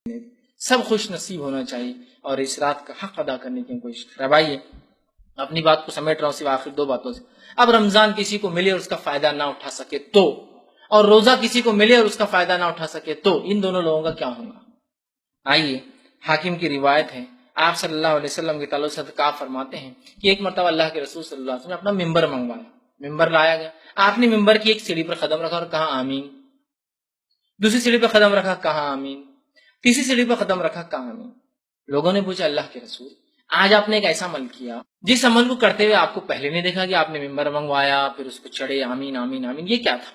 سب خوش نصیب ہونا چاہیے اور اس رات کا حق ادا کرنے کی کوشش کرے. بھائی اپنی بات کو سمیٹ رہا ہوں صرف آخر 2 باتوں سے. اب رمضان کسی کو ملے اور اس کا فائدہ نہ اٹھا سکے تو، اور روزہ کسی کو ملے اور اس کا فائدہ نہ اٹھا سکے تو، ان دونوں لوگوں کا کیا ہوگا؟ آئیے، حاکم کی روایت ہے، آپ صلی اللہ علیہ وسلم کے تعلق سے آپ فرماتے ہیں کہ ایک مرتبہ اللہ کے رسول صلی اللہ علیہ وسلم نے اپنا ممبر منگوایا، ممبر لایا گیا، آپ نے ممبر کی ایک سیڑھی پر قدم رکھا اور کہا آمین، دوسری سیڑھی پر قدم رکھا کہا آمین، تیسری سیڑھی پر قدم رکھا کہا آمین. لوگوں نے پوچھا اللہ کے رسول آج آپ نے ایک ایسا عمل کیا جس عمل کو کرتے ہوئے آپ کو پہلے نہیں دیکھا کہ آپ نے ممبر منگوایا پھر اس کو چڑھے آمین آمین آمین، یہ کیا تھا؟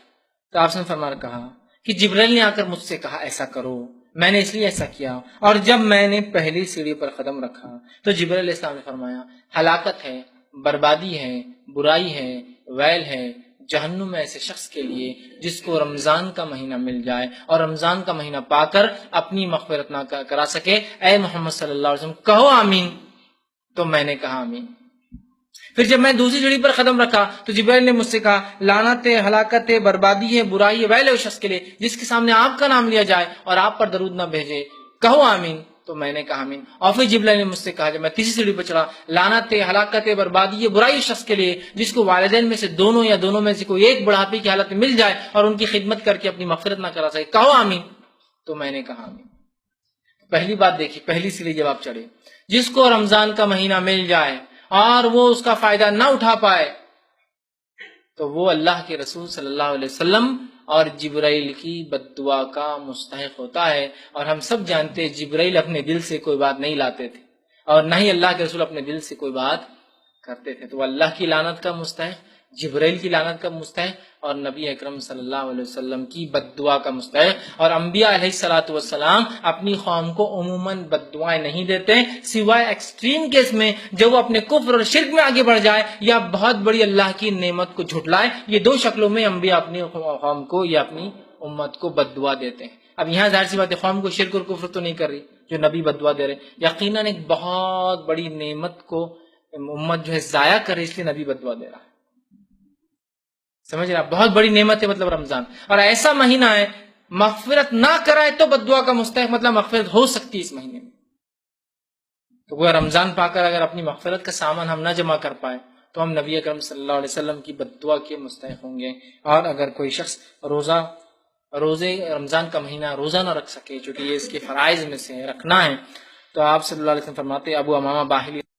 تو آپ نے فرمایا کہا کہ جبرائیل نے آ کر مجھ سے کہا ایسا کرو، میں نے اس لیے ایسا کیا، اور جب میں نے پہلی سیڑھی پر قدم رکھا تو جبرائیل علیہ السلام نے فرمایا ہلاکت ہے، بربادی ہے، برائی ہے، ویل ہے جہنم میں ایسے شخص کے لیے جس کو رمضان کا مہینہ مل جائے اور رمضان کا مہینہ پا کر اپنی مغفرت نہ کرا سکے. اے محمد صلی اللہ علیہ وسلم کہو آمین، تو میں نے کہا آمین. پھر جب میں دوسری سیڑھی پر قدم رکھا تو جبرائیل نے مجھ سے کہا لعنت ہے، ہلاکت ہے، بربادی ہے، برائی ہے، ویل ہے اس شخص کے لیے جس کے سامنے آپ کا نام لیا جائے اور آپ پر درود نہ بھیجے، کہو آمین، تو میں نے کہا آمین. اور پھر جبرائیل نے مجھ سے کہا جب میں تیسری سیڑھی پر چڑھا لعنت ہے، ہلاکت ہے، بربادی ہے، برائی اس شخص کے لیے جس کو والدین میں سے دونوں یا دونوں میں سے کوئی ایک بڑھاپے کی حالت میں مل جائے اور ان کی خدمت کر کے اپنی مغفرت نہ کرا سکے، کہو آمین، تو میں نے کہا آمین. پہلی بات دیکھیے، پہلی سیڑھی جب آپ چڑھے، جس کو رمضان کا مہینہ مل جائے اور وہ اس کا فائدہ نہ اٹھا پائے تو وہ اللہ کے رسول صلی اللہ علیہ وسلم اور جبرائیل کی بد دعا کا مستحق ہوتا ہے. اور ہم سب جانتے ہیں جبرائیل اپنے دل سے کوئی بات نہیں لاتے تھے اور نہ ہی اللہ کے رسول اپنے دل سے کوئی بات کرتے تھے، تو وہ اللہ کی لعنت کا مستحق، جبرائیل کی لعنت کا مستحق اور نبی اکرم صلی اللہ علیہ وسلم کی بد دعا کا مستحق. اور انبیاء علیہ الصلوۃ والسلام اپنی قوم کو عموماً بد دعائیں نہیں دیتے سوائے ایکسٹریم کیس میں جب وہ اپنے کفر اور شرک میں آگے بڑھ جائے یا بہت بڑی اللہ کی نعمت کو جھٹلائے. یہ 2 شکلوں میں انبیاء اپنی قوم کو یا اپنی امت کو بد دعا دیتے ہیں. اب یہاں ظاہر سی بات ہے قوم کو شرک اور کفر تو نہیں کر رہی جو نبی بد دعا دے رہے، یقیناً ایک بہت بڑی نعمت کو امت جو ہے ضائع کر رہی اس لیے نبی بد دعا دے رہا ہے. سمجھ رہا، بہت بڑی نعمت ہے مطلب رمضان، اور ایسا مہینہ ہے مغفرت نہ کرائے تو بد دعا کا مستحق، مطلب مغفرت ہو سکتی ہے اس مہینے میں. تو وہ رمضان پا کر اگر اپنی مغفرت کا سامان ہم نہ جمع کر پائے تو ہم نبی اکرم صلی اللہ علیہ وسلم کی بد دعا کے مستحق ہوں گے. اور اگر کوئی شخص روزے رمضان کا مہینہ روزہ نہ رکھ سکے چونکہ یہ اس کے فرائض میں سے رکھنا ہے، تو آپ صلی اللہ علیہ وسلم فرماتے ابو امامہ باہلی